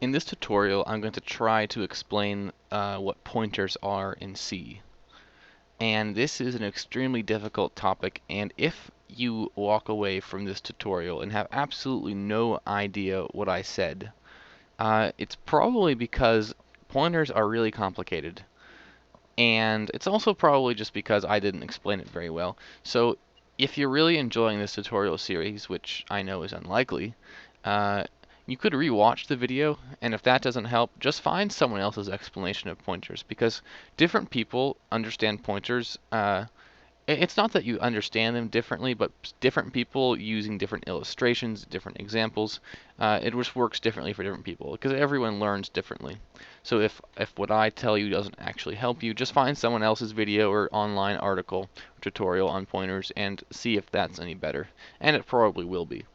In this tutorial, I'm going to try to explain what pointers are in C. And this is an extremely difficult topic, and if you walk away from this tutorial and have absolutely no idea what I said, it's probably because pointers are really complicated. And it's also probably just because I didn't explain it very well. So if you're really enjoying this tutorial series, which I know is unlikely, uh, you could rewatch the video, and if that doesn't help, just find someone else's explanation of pointers, because different people understand pointers. It's not that you understand them differently, but different people using different illustrations, different examples, it just works differently for different people, because everyone learns differently. So if what I tell you doesn't actually help you, just find someone else's video or online article or tutorial on pointers and see if that's any better. And it probably will be.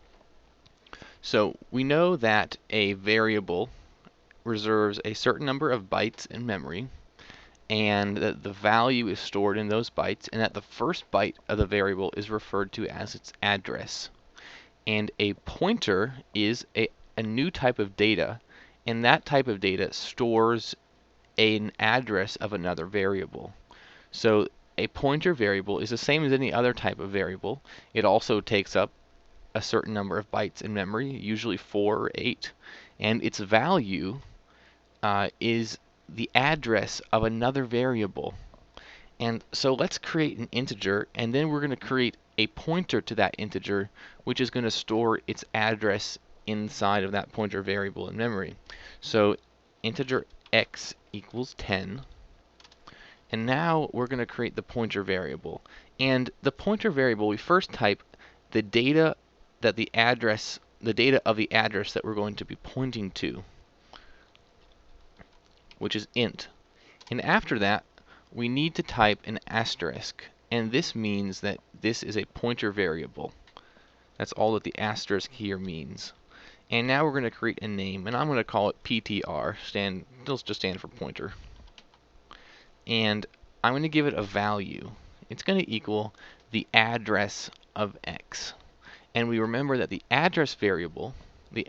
So we know that a variable reserves a certain number of bytes in memory, and that the value is stored in those bytes, and that the first byte of the variable is referred to as its address. And a pointer is a new type of data, and that type of data stores an address of another variable. So a pointer variable is the same as any other type of variable. It also takes up a certain number of bytes in memory, usually 4 or 8, and its value is the address of another variable. And so let's create an integer, and then we're going to create a pointer to that integer, which is going to store its address inside of that pointer variable in memory. So integer x equals 10, and now we're going to create the pointer variable. And the pointer variable, we first type the data that the data of the address that we're going to be pointing to, which is int. And after that, we need to type an asterisk, and this means that this is a pointer variable. That's all that the asterisk here means. And now we're going to create a name, and I'm going to call it PTR. It'll just stand for pointer. And I'm going to give it a value. It's going to equal the address of x. And we remember that the address variable, the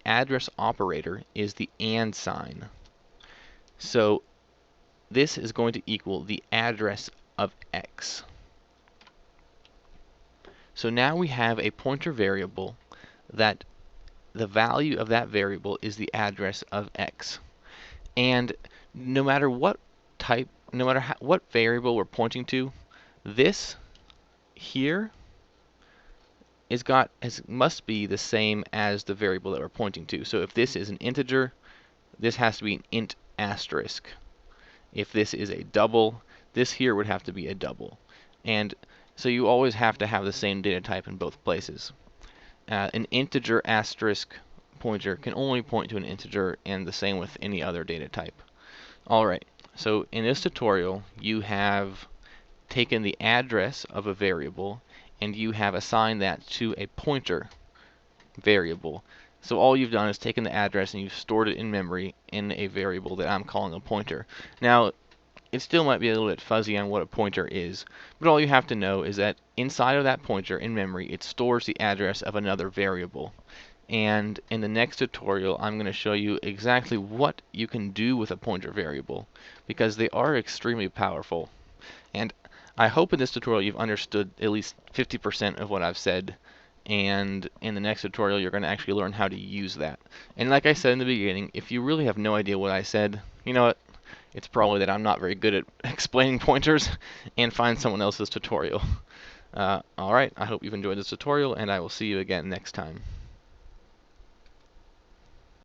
address operator is the and sign. So this is going to equal the address of x. So now we have a pointer variable that the value of that variable is the address of x. And no matter what what variable we're pointing to, this here must be the same as the variable that we're pointing to. So if this is an integer, this has to be an int asterisk. If this is a double, this here would have to be a double. And so you always have to have the same data type in both places. An integer asterisk pointer can only point to an integer, and the same with any other data type. Alright, so in this tutorial, you have taken the address of a variable and you have assigned that to a pointer variable. So all you've done is taken the address and you've stored it in memory in a variable that I'm calling a pointer. Now, it still might be a little bit fuzzy on what a pointer is, but all you have to know is that inside of that pointer in memory, it stores the address of another variable. And in the next tutorial, I'm going to show you exactly what you can do with a pointer variable, because they are extremely powerful. And I hope in this tutorial you've understood at least 50% of what I've said, and in the next tutorial you're going to actually learn how to use that. And like I said in the beginning, if you really have no idea what I said, you know what? It's probably that I'm not very good at explaining pointers, and find someone else's tutorial. Alright, I hope you've enjoyed this tutorial, and I will see you again next time.